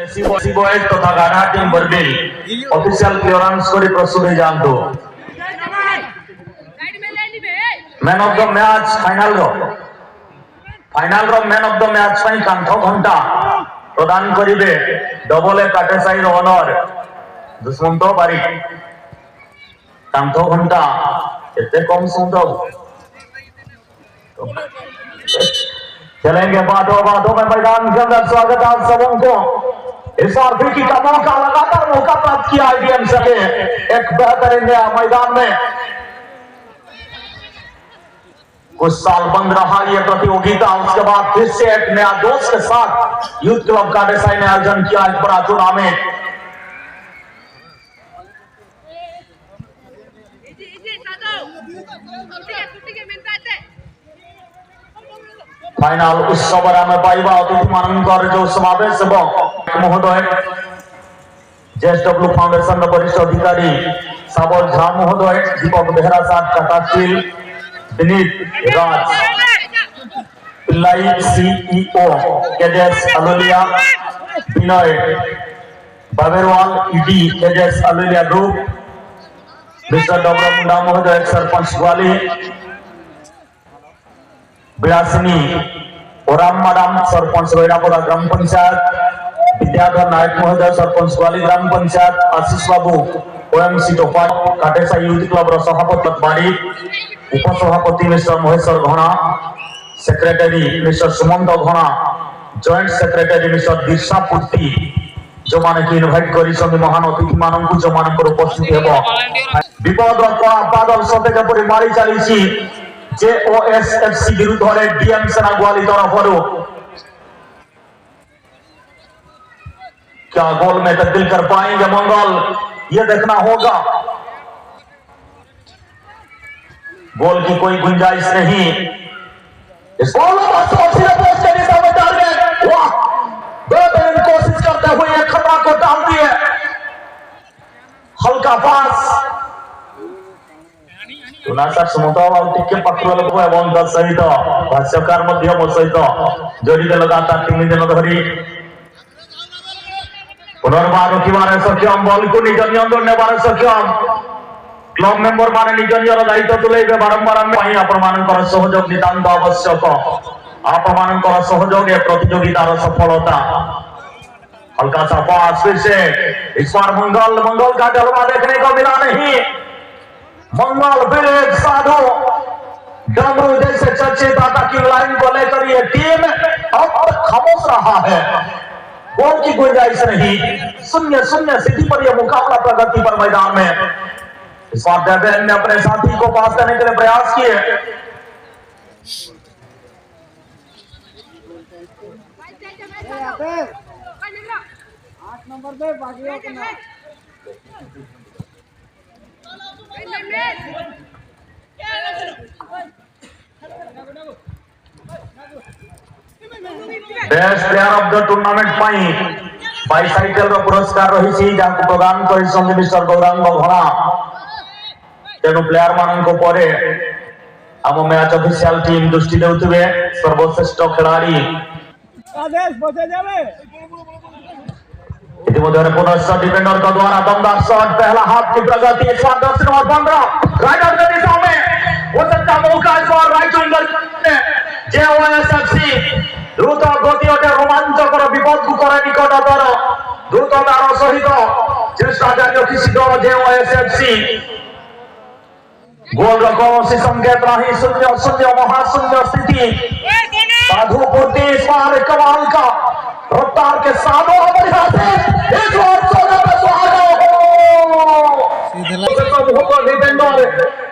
AC boys तथा गाना team बर्बिल official clearance করে প্রস্তুতি জানতো man of the match final रो मैन ऑफ द मैच ପାଇଁ କାନ୍ଥ ଘଣ୍ଟା ପ୍ରଦାନ କରିବେ ଡବଲ ଏ କାଟେସାଇ ର ଅନର ଦୁଷ୍ମନ୍ତ ବାରିକ କାନ୍ଥ ଘଣ୍ଟା ଏତେ କମ ସୁନ୍ଦର चलेंगे बातों में मैदान के अंदर स्वागत आप सबों को इस आरपी का मौका लगातार मौका प्राप्त किया आईडीएम से एक बेहतरीन नया मैदान में कुछ साल बंद रहा यह प्रतियोगिता उसके बाद फिर से एक नया दोस्त के साथ यूथ क्लब काटेसाई ने आयोजन किया एक बड़ा टूर्नामेंट फाइनल उत्सव में पाइबा अतिथि मानकर जो समावेश महोदय जेएसडब्ल्यू फाउंडेशन वरिष्ठ अधिकारी साबल झा महोदय दीपक बेहरा साहब टाटास्टील विनीत राज पिल्लाई सीईओ केजेस अलोलिया विनय बाबेरवाल ईडी केजेस अलोलिया ग्रुप मिस्टर डॉक्टर मुंडा महोदय सरपंच ग्वाली बिरासनी ओराम मैडम सरपंच रोइडापुरा ग्राम पंचायत विद्याधर नायक महोदय सरपंच ग्वाली ग्राम पंचायत आशीष बाबू ओएमसी टोपा काटेसाई यूथ क्लब सभापति बाड़ी उपसभापति मिस्टर महेश्वर घना सेक्रेटरी मिस्टर सुमंत घना जॉइंट सेक्रेटरी मिस्टर दिशा पुर्ती जो माने की इनवाइट करी महान अतिथि मानक जो मानकर उपस्थित हेबो विपद बादल सतेज परि मारी चलीसी जेओएसएफसी विरुद्ध डीएम सेना ग्वाली तरफ क्या गोल में तब्दील कर पाएंगे मंगल ये देखना होगा गोल की कोई गुंजाइश नहीं इस बेहतरीन कोशिश करते हुए खतरा को डाल दिए हल्का पास टिके पक्ष एवं सहित भाष्यकार सहित जड़ित लगातार 3 दिन धरी पुनर्बार रखिबार सक्षम बल को निज नियंत्रण नेबार सक्षम क्लब मेंबर माने निज निजर दायित्व तुलेबे बारंबार आपण मानकर सहयोग नितांत आवश्यक आपण मानकर सहयोग ए प्रतियोगितार सफलता हल्का सा पास फिर से इस बार मंगल का जलवा देखने को मिला नहीं मंगल विलेज साधु डमरू जैसे चर्चित अटैकिंग लाइन को लेकर ये टीम अब तक खामोश रहा है गोल की गुंजाइश नहीं 0-0 स्थिति पर यह मुकाबला प्रगति पर मैदान में इस बार देवेन ने अपने साथी को पास करने के लिए प्रयास किए best player of the tournament पाई बाइसाइकल रो पुरस्कार रही जाको प्रदान करिसंगे मिस्टर गौरांग घना तेनु प्लेयर मानन को परे हम मैच ऑफिशियल टीम दृष्टि देउतबे सर्वश्रेष्ठ खिलाड़ी आदेश बचे जावे इतिमध्य पुनः डिफेंडर का द्वारा दमदार शॉट पहला हाफ की प्रगति इस बार 10 नंबर 15 राइडर के दिशा में हो सकता मौका इस बार राइट विंगर जेओएसएफसी द्रुत गति और रोमांचकर विपद को करे निकटतर द्रुततार सहित चेष्टा जारी रखिछि दल जेओएसएफसी गोल रो कौनसी संकेत नहीं 0-0 महाशून्य स्थिति साधु पुर्ती इस बार कमाल का रफ्तार के साथ इस बार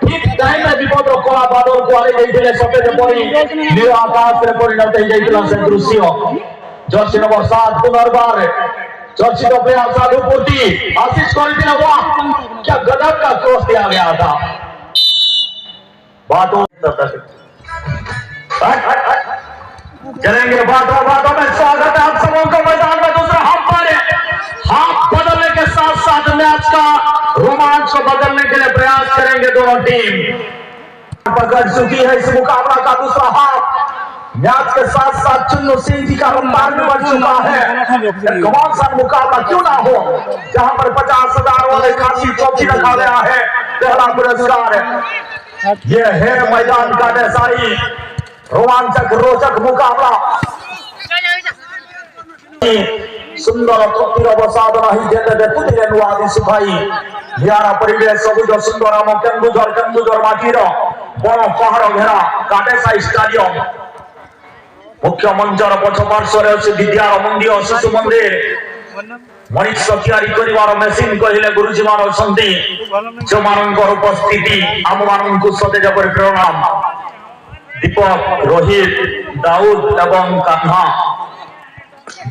ठीक टाइम में विपद कला बादल को सफेद नील आकाश परिणत हो दृश्य जर्सी नंबर 7 पुनर्बार चर्चित प्लेयर साधु पुर्ती आशीष कर क्या गजब का क्रॉस दिया गया था बातों चलेंगे बातों में स्वागत है आप सबों का मैदान में दूसरा हाफ बदलने के साथ साथ मैच का रोमांच को बदलने के लिए प्रयास करेंगे दोनों टीम पकड़ चुकी है इस मुकाबला का दूसरा हाफ मैच के साथ साथ चुन्नू सिंह जी का रफ्तार भी बढ़ चुका है। कमाल सा मुकाबला क्यों ना हो, जहां पर 50,000 वाले काशी ट्रॉफी रखा गया है। पहला पुरस्कार ये है मैदान का देसाई, रोमांचक रोचक मुकाबला। सुंदर ट्रॉफीर अवसाद नहीं देते देखुथिले नुआदी सुभाई यारा परिवेश सबुज सुंदर आम केन्दुझर माटीर बड़ पहाड़ घेरा काटेसाई स्टाडियम। मुख्य मंचर पछ पार्श्वर अच्छे विद्यार मंदिर शिशु मंदिर मरीच तैयारी कर मेसीन कहले गुरुजी मान जो मान उपस्थिति आम मान सतेज कर प्रणाम। दीपक रोहित दाऊद एवं कान्हा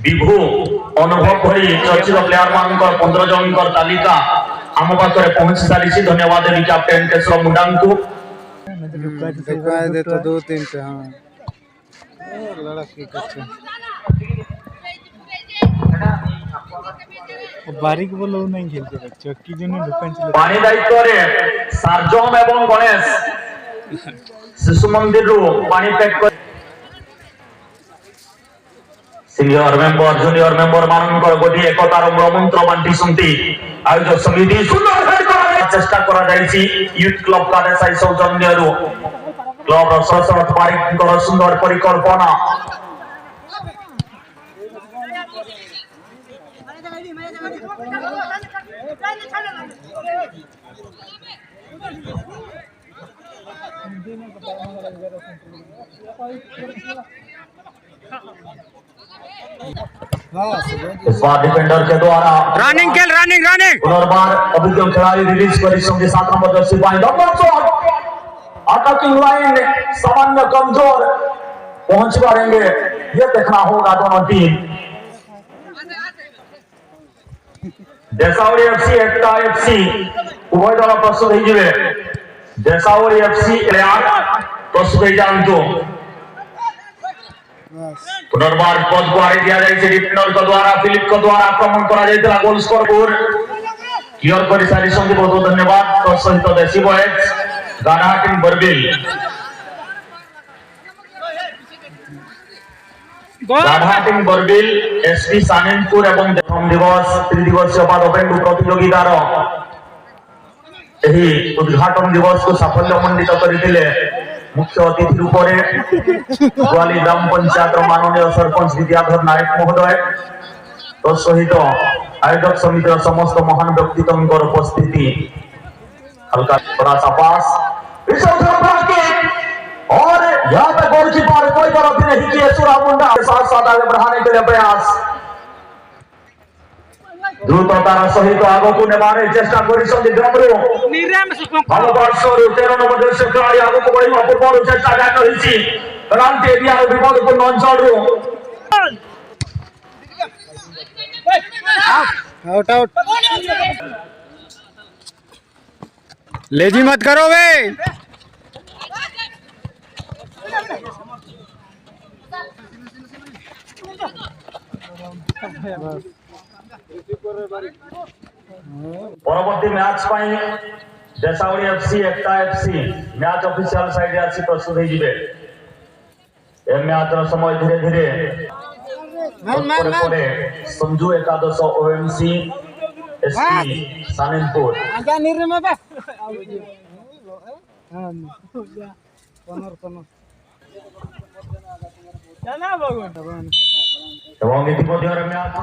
विभु अनुभव भरी चर्चित प्लेयर मान 15 जन तालिका आम पाखे पहुंची सारी। धन्यवाद देवी कैप्टेन केशव मुंडा को। तो 2-3 से हाँ बारीक बोलो नहीं खेलते बच्चों की जो दुकान पानी दायित्व रे सार्जम एवं गणेश शिशु मंदिर पानी पैक कर सीनियर मेंबर जूनियर मेंबर मानकर गोटे एकतार मंत्र बांटी सुनती आयोजक समिति सुंदर चेष्टा करा जायछि। यूथ क्लब का देसाई सौजन्य क्लब सरस्वत पारिक सुंदर परिकल्पना। इस बार डिफेंडर के द्वारा रनिंग पुनर्बार अभिज्ञ खिलाड़ी रिलीज कर 7 नंबर जर्सी पाई नंबर शॉट अटैकिंग लाइन सामान्य कमजोर पहुंच पाएंगे ये देखना होगा दोनों टीम। देसावरी एफसी एकता एफसी उभय दल प्रस्तुत होइजिबे। देसावरी एफसी प्लेयर प्रस्तुत हो जानतो पुनर्बार पद को आगे दिया जाए डिफेंडर के द्वारा फिलिप के द्वारा आक्रमण करा जायतिला गोल स्कोर बोर्ड क्लियर कर सारी संगे बहुत धन्यवाद। तो सहित देसी बॉयज गानाटिन बरबिल गानाटिन बरबिल एसपी सानिनपुर एवं प्रथम दिवस 3 दिवसीय पदपेंडु प्रतियोगितार एही उद्घाटन दिवस को साफल्यमंडित करथिले मुख्य अतिथि रूप में ग्वाली ग्राम पंचायत माननीय सरपंच विद्याधर नायक महोदय तो सहित आयोजक समितिर समस्त महान व्यक्तित्व उपस्थिति हल्का थोड़ा सा पास और यहाँ पे गोलकीपर कोई गलती नहीं की है। सुरा मुंडा के साथ साथ आगे बढ़ाने के लिए प्रयास द्रुततार सहित आगकू नेबारे चेष्टा करिसंदी डमरू भालो पार्श्वर 13 नंबर जर्सी खेलाड़ी आगकू बढ़िबा पूर्व चेष्टा जारी रहिछि। क्रांति एरिया विपदपूर्ण अंचल आउट लेजी मत करो बे। परवर्ती मैच पाई देसावरी एफसी एकता एफसी मैच ऑफिशियल साइड आसी प्रस्तुत हो जिबे। ए मैच रो समय धीरे धीरे परे संजू एकादश ओएमसी एसपी सानिनपुर आजा निरे में बा हां कोनर चला भगवान एवं इतिमध्य मैच